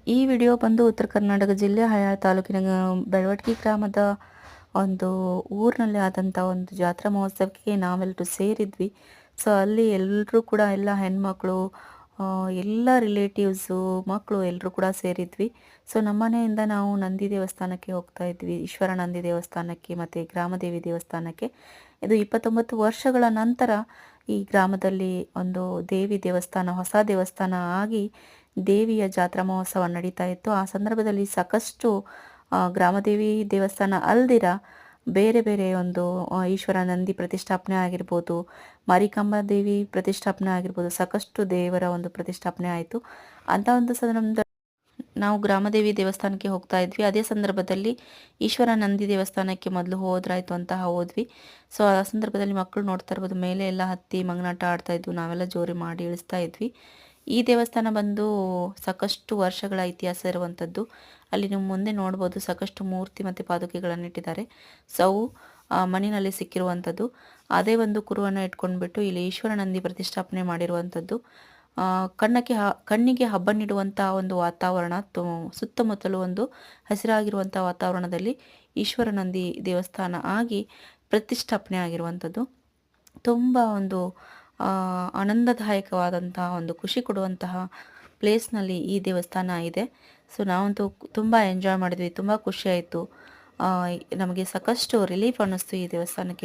ಈ ವಿಡಿಯೋ ಬಂದು ಉತ್ತರ ಕರ್ನಾಟಕ ಜಿಲ್ಲೆ ಹಳ್ಯಾಳ ತಾಲೂಕಿನ ಬೆಳವಟಗಿ ಗ್ರಾಮದ ಒಂದು ಊರಿನಲ್ಲಿ ಆದಂಥ ಒಂದು ಜಾತ್ರಾ ಮಹೋತ್ಸವಕ್ಕೆ ನಾವೆಲ್ಲರೂ ಸೇರಿದ್ವಿ. ಸೊ ಅಲ್ಲಿ ಎಲ್ಲರೂ ಕೂಡ ಎಲ್ಲ ಹೆಣ್ಮಕ್ಳು, ಎಲ್ಲ ರಿಲೇಟಿವ್ಸು, ಮಕ್ಕಳು ಎಲ್ಲರೂ ಕೂಡ ಸೇರಿದ್ವಿ. ಸೊ ನಮ್ಮನೆಯಿಂದ ನಾವು ನಂದಿ ದೇವಸ್ಥಾನಕ್ಕೆ ಹೋಗ್ತಾ ಇದ್ವಿ, ಈಶ್ವರ ನಂದಿ ದೇವಸ್ಥಾನಕ್ಕೆ ಮತ್ತು ಗ್ರಾಮದೇವಿ ದೇವಸ್ಥಾನಕ್ಕೆ. ಇದು 29 ವರ್ಷಗಳ ನಂತರ ಈ ಗ್ರಾಮದಲ್ಲಿ ಒಂದು ದೇವಿ ದೇವಸ್ಥಾನ, ಹೊಸ ದೇವಸ್ಥಾನ ಆಗಿ ದೇವಿಯ ಜಾತ್ರಾ ಮಹೋತ್ಸವ ನಡೀತಾ ಇತ್ತು. ಆ ಸಂದರ್ಭದಲ್ಲಿ ಸಾಕಷ್ಟು ಗ್ರಾಮದೇವಿ ದೇವಸ್ಥಾನ ಅಲ್ದಿರ ಬೇರೆ ಬೇರೆ ಒಂದು ಈಶ್ವರ ನಂದಿ ಪ್ರತಿಷ್ಠಾಪನೆ ಆಗಿರ್ಬೋದು, ಮಾರಿಕಾಂಬಾ ದೇವಿ ಪ್ರತಿಷ್ಠಾಪನೆ ಆಗಿರ್ಬೋದು, ಸಾಕಷ್ಟು ದೇವರ ಒಂದು ಪ್ರತಿಷ್ಠಾಪನೆ ಆಯಿತು. ಅಂಥ ಒಂದು ಸಂದರ್ಭ ನಾವು ಗ್ರಾಮದೇವಿ ದೇವಸ್ಥಾನಕ್ಕೆ ಹೋಗ್ತಾ ಇದ್ವಿ. ಅದೇ ಸಂದರ್ಭದಲ್ಲಿ ಈಶ್ವರ ನಂದಿ ದೇವಸ್ಥಾನಕ್ಕೆ ಮೊದಲು ಹೋದ್ರಾಯ್ತು ಅಂತ ಹೋದ್ವಿ. ಸೊ ಆ ಸಂದರ್ಭದಲ್ಲಿ ಮಕ್ಕಳು ನೋಡ್ತಾ ಇರ್ಬೋದು, ಮೇಲೆ ಎಲ್ಲ ಹತ್ತಿ ಮಂಗನಾಟ ಆಡ್ತಾ ಇದ್ವು, ನಾವೆಲ್ಲ ಜೋರಿ ಮಾಡಿ ಇಳಿಸ್ತಾ ಇದ್ವಿ. ಈ ದೇವಸ್ಥಾನ ಬಂದು ಸಾಕಷ್ಟು ವರ್ಷಗಳ ಇತಿಹಾಸ ಇರುವಂಥದ್ದು. ಅಲ್ಲಿ ನೀವು ಮುಂದೆ ನೋಡ್ಬೋದು ಸಾಕಷ್ಟು ಮೂರ್ತಿ ಮತ್ತು ಪಾದುಕೆಗಳನ್ನು ಇಟ್ಟಿದ್ದಾರೆ. ಸೊ ಅವು ಮಣ್ಣಿನಲ್ಲಿ ಸಿಕ್ಕಿರುವಂಥದ್ದು. ಅದೇ ಒಂದು ಕುರುವನ್ನು ಇಟ್ಕೊಂಡ್ಬಿಟ್ಟು ಇಲ್ಲಿ ಈಶ್ವರ ನಂದಿ ಪ್ರತಿಷ್ಠಾಪನೆ ಮಾಡಿರುವಂಥದ್ದು. ಕಣ್ಣಿಗೆ ಹಬ್ಬ ನೀಡುವಂಥ ಒಂದು ವಾತಾವರಣ, ಸುತ್ತಮುತ್ತಲು ಒಂದು ಹಸಿರಾಗಿರುವಂಥ ವಾತಾವರಣದಲ್ಲಿ ಈಶ್ವರ ನಂದಿ ದೇವಸ್ಥಾನ ಆಗಿ ಪ್ರತಿಷ್ಠಾಪನೆ ಆಗಿರುವಂಥದ್ದು. ತುಂಬ ಒಂದು ಆನಂದದಾಯಕವಾದಂತಹ ಒಂದು ಖುಷಿ ಕೊಡುವಂತಹ ಪ್ಲೇಸ್ನಲ್ಲಿ ಈ ದೇವಸ್ಥಾನ ಇದೆ. ಸೊ ನಾವಂತೂ ತುಂಬ ಎಂಜಾಯ್ ಮಾಡಿದ್ವಿ, ತುಂಬ ಖುಷಿಯಾಯಿತು. ನಮಗೆ ಸಾಕಷ್ಟು ರಿಲೀಫ್ ಅನ್ನಿಸ್ತು ಈ ದೇವಸ್ಥಾನಕ್ಕೆ